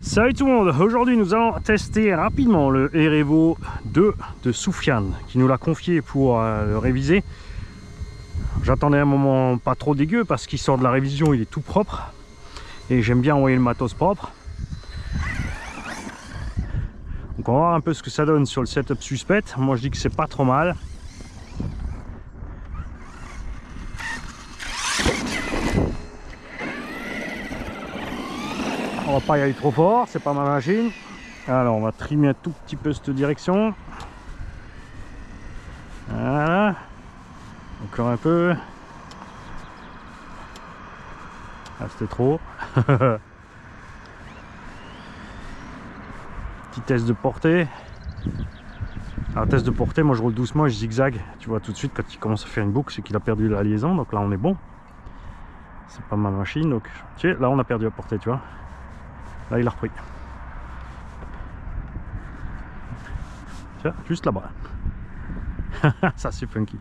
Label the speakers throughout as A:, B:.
A: Salut tout le monde, aujourd'hui nous allons tester rapidement le Erevo 2 de Soufiane qui nous l'a confié pour le réviser. J'attendais un moment pas trop dégueu parce qu'il sort de la révision, il est tout propre et j'aime bien envoyer le matos propre. Donc on va voir un peu ce que ça donne sur le setup suspect. Moi je dis que c'est pas trop mal. On va pas y aller trop fort, c'est pas ma machine. Alors on va trimer un tout petit peu cette direction. Voilà. Encore un peu. Ah, c'était trop. Petit test de portée. Alors test de portée, moi je roule doucement et je zigzag. Tu vois tout de suite quand il commence à faire une boucle, c'est qu'il a perdu la liaison. Donc là on est bon. C'est pas ma machine. Donc tu sais, là on a perdu la portée, tu vois. Là il a repris. Tiens, juste là-bas. Ça c'est funky.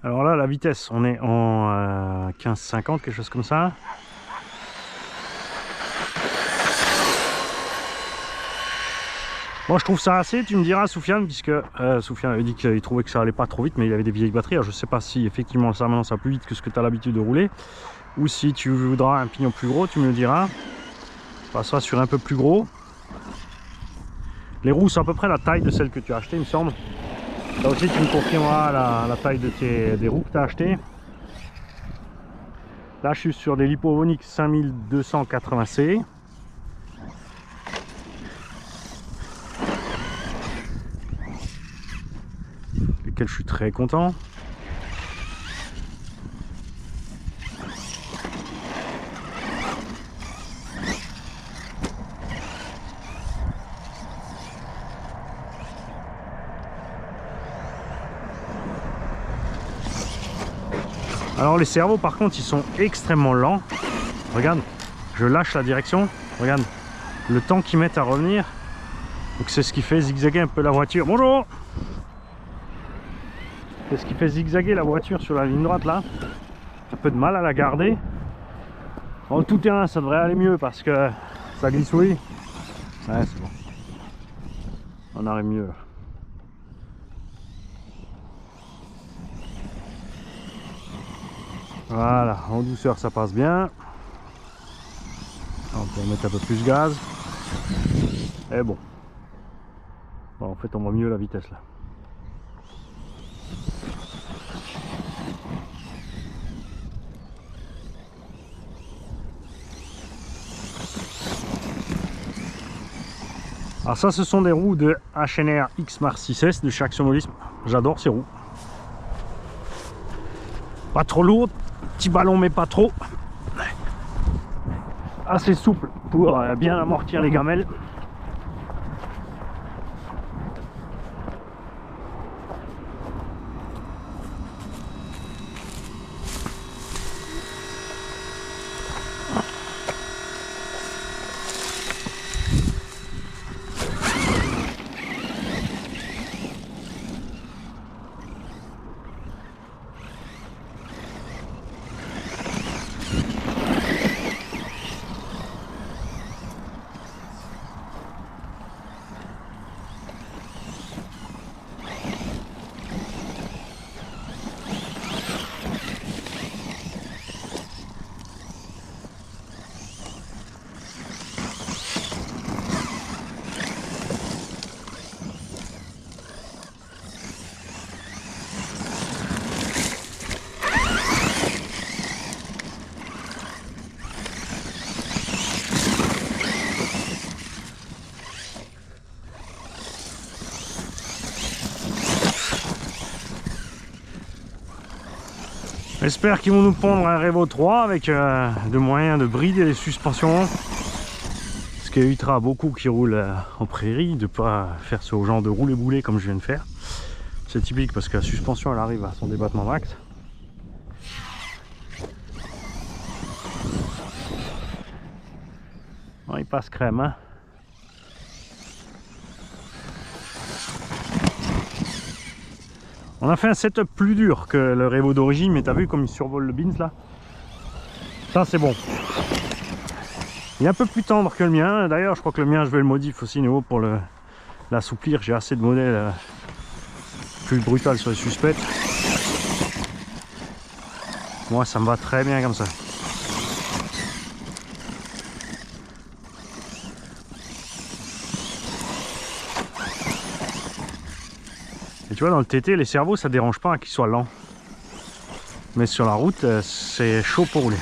A: Alors là la vitesse, on est en 15-50, quelque chose comme ça. Moi je trouve ça assez, tu me diras Soufiane, puisque Soufiane avait dit qu'il trouvait que ça allait pas trop vite, mais il avait des vieilles batteries. Alors je sais pas si effectivement ça maintenant ça va plus vite que ce que tu as l'habitude de rouler, ou si tu voudras un pignon plus gros, tu me le diras. On passera sur un peu plus gros. Les roues sont à peu près la taille de celles que tu as achetées, il me semble. Là aussi tu me confirmeras la taille des roues que tu as achetées. Là je suis sur des Lipovonic 5280C. Je suis très content. Alors les servos par contre ils sont extrêmement lents. Regarde, je lâche la direction, regarde le temps qu'ils mettent à revenir. Donc c'est ce qui fait zigzaguer un peu la voiture. Bonjour. C'est ce qui fait zigzaguer la voiture sur la ligne droite là. Un peu de mal à la garder. En tout terrain ça devrait aller mieux parce que ça glisse, oui. Ouais, c'est bon. On arrive mieux. Voilà, en douceur ça passe bien. On peut mettre un peu plus de gaz. Et bon. Bon, en fait on voit mieux la vitesse là. Alors ça ce sont des roues de HNR X-Mars 6S de chez Actionmobilisme. J'adore ces roues. Pas trop lourdes, petit ballon mais pas trop. Assez souple pour bien amortir les gamelles. J'espère qu'ils vont nous pondre un Revo 3 avec de moyens de brider les suspensions. Ce qui évitera à beaucoup qui roulent en prairie de ne pas faire ce genre de rouler-bouler comme je viens de faire. C'est typique parce que la suspension elle arrive à son débattement max. Bon, il passe crème, hein. On a fait un setup plus dur que le Revo d'origine, mais t'as vu comme il survole le Binz là? Ça c'est bon. Il est un peu plus tendre que le mien. D'ailleurs, je crois que le mien, je vais le modifier aussi nouveau pour l'assouplir. J'ai assez de modèles plus brutal sur les suspects. Moi, ça me va très bien comme ça. Et tu vois, dans le TT, les cerveaux, ça dérange pas qu'ils soient lents. Mais sur la route, c'est chaud pour rouler.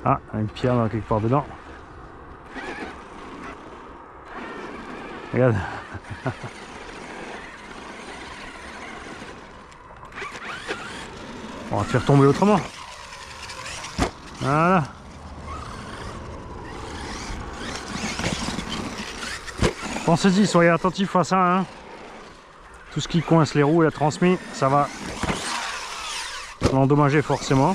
A: Ah, une pierre dans quelque part dedans. Regarde. On va te faire tomber autrement. Voilà. Pensez-y, soyez attentifs à ça. Hein. Tout ce qui coince les roues et la transmis, ça va l'endommager forcément.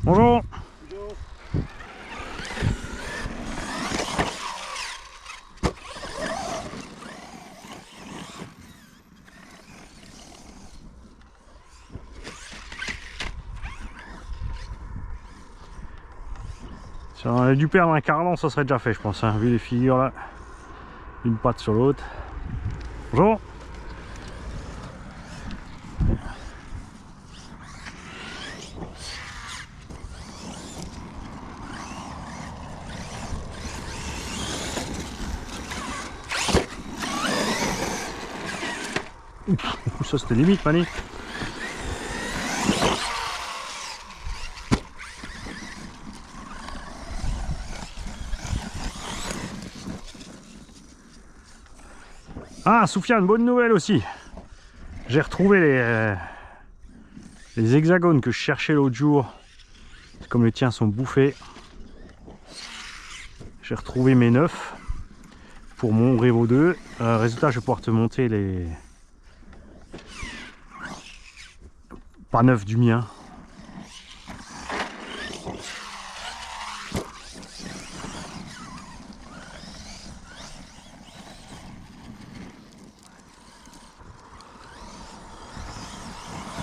A: Bonjour.
B: Bonjour.
A: Si on avait dû perdre un cardan, ça serait déjà fait, je pense, hein, vu les figures là. Une patte sur l'autre. Bonjour. Ça c'était limite, Mani. Ah, Soufiane, bonne nouvelle aussi. J'ai retrouvé les hexagones que je cherchais l'autre jour. Comme les tiens sont bouffés. J'ai retrouvé mes 9 pour mon Revo 2. Résultat, je vais pouvoir te monter les... Pas 9 du mien.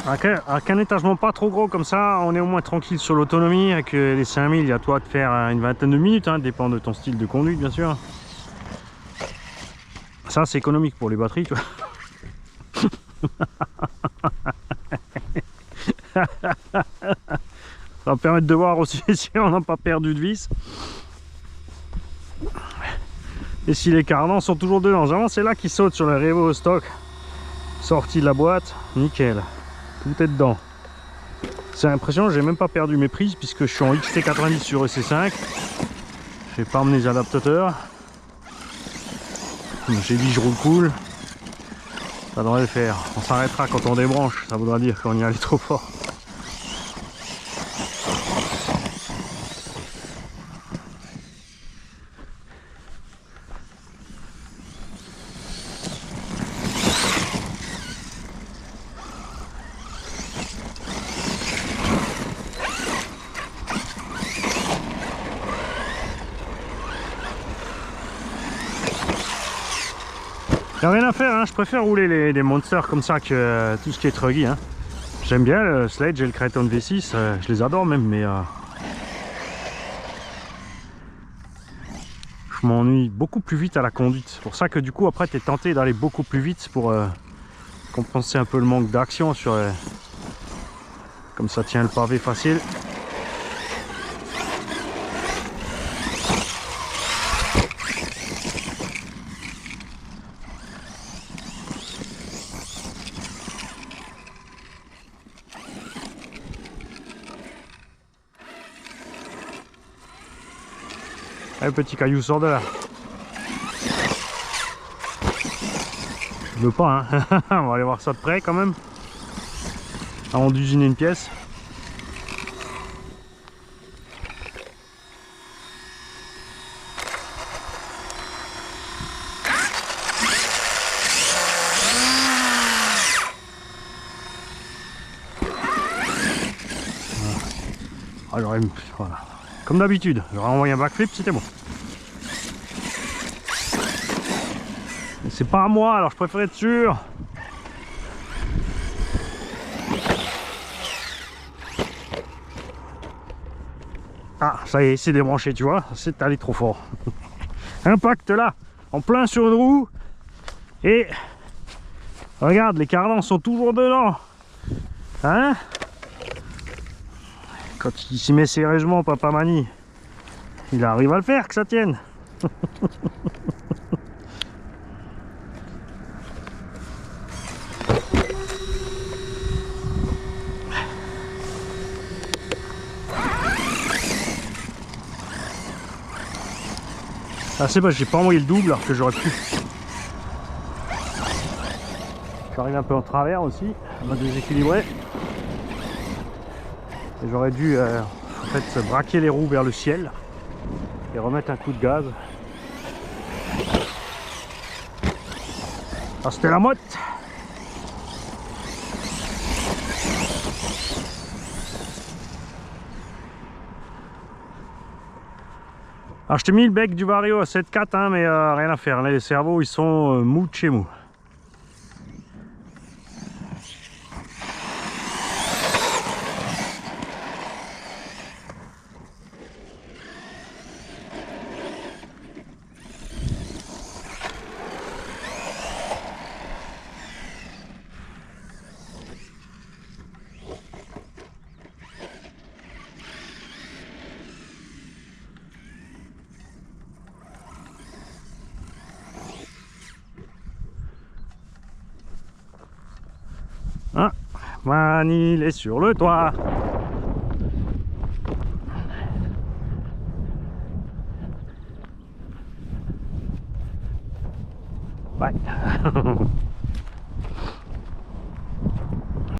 A: Avec un étagement pas trop gros comme ça, on est au moins tranquille sur l'autonomie. Avec les 5000, il y a toi de faire une vingtaine de minutes, hein, dépend de ton style de conduite bien sûr. Ça c'est économique pour les batteries, tu vois. Ça va permettre de voir aussi si on n'a pas perdu de vis. Et si les cardans sont toujours dedans. Vraiment c'est là qu'ils sautent sur le Revo stock. Sorti de la boîte, nickel. Tout est dedans. C'est impressionnant, j'ai même pas perdu mes prises puisque je suis en XT90 sur EC5. J'ai pas emmené les adaptateurs. J'ai dit je roule cool. Ça devrait le faire. On s'arrêtera quand on débranche, ça voudra dire qu'on y allait trop fort. Y'a rien à faire, hein. Je préfère rouler les monsters comme ça que tout ce qui est truggy. Hein. J'aime bien le Sledge et le Kraton V6, je les adore même, mais je m'ennuie beaucoup plus vite à la conduite. C'est pour ça que du coup après tu es tenté d'aller beaucoup plus vite pour compenser un peu le manque d'action sur comme ça tient le pavé facile. Allez, petit caillou, sort de là. Je veux pas, hein. On va aller voir ça de près quand même. Avant d'usiner une pièce. Ah, voilà. Comme d'habitude, j'aurais envoyé un backflip, c'était bon. C'est pas à moi, alors je préfère être sûr. Ah, ça y est, c'est débranché, tu vois, c'est allé trop fort. Impact là, en plein sur une roue. Et regarde, les cardans sont toujours dedans. Hein? Quand il s'y met sérieusement, Papa Mani, il arrive à le faire, que ça tienne. Ah, c'est pas, j'ai pas envoyé le double alors que j'aurais pu. J'arrive un peu en travers aussi, à me déséquilibrer. Et j'aurais dû en fait braquer les roues vers le ciel et remettre un coup de gaz. Ah, c'était la motte. Alors je t'ai mis le bec du Vario à 7.4 hein, mais rien à faire, les cerveaux ils sont mous de chez mou. Ah, Mani, il est sur le toit. Ouais.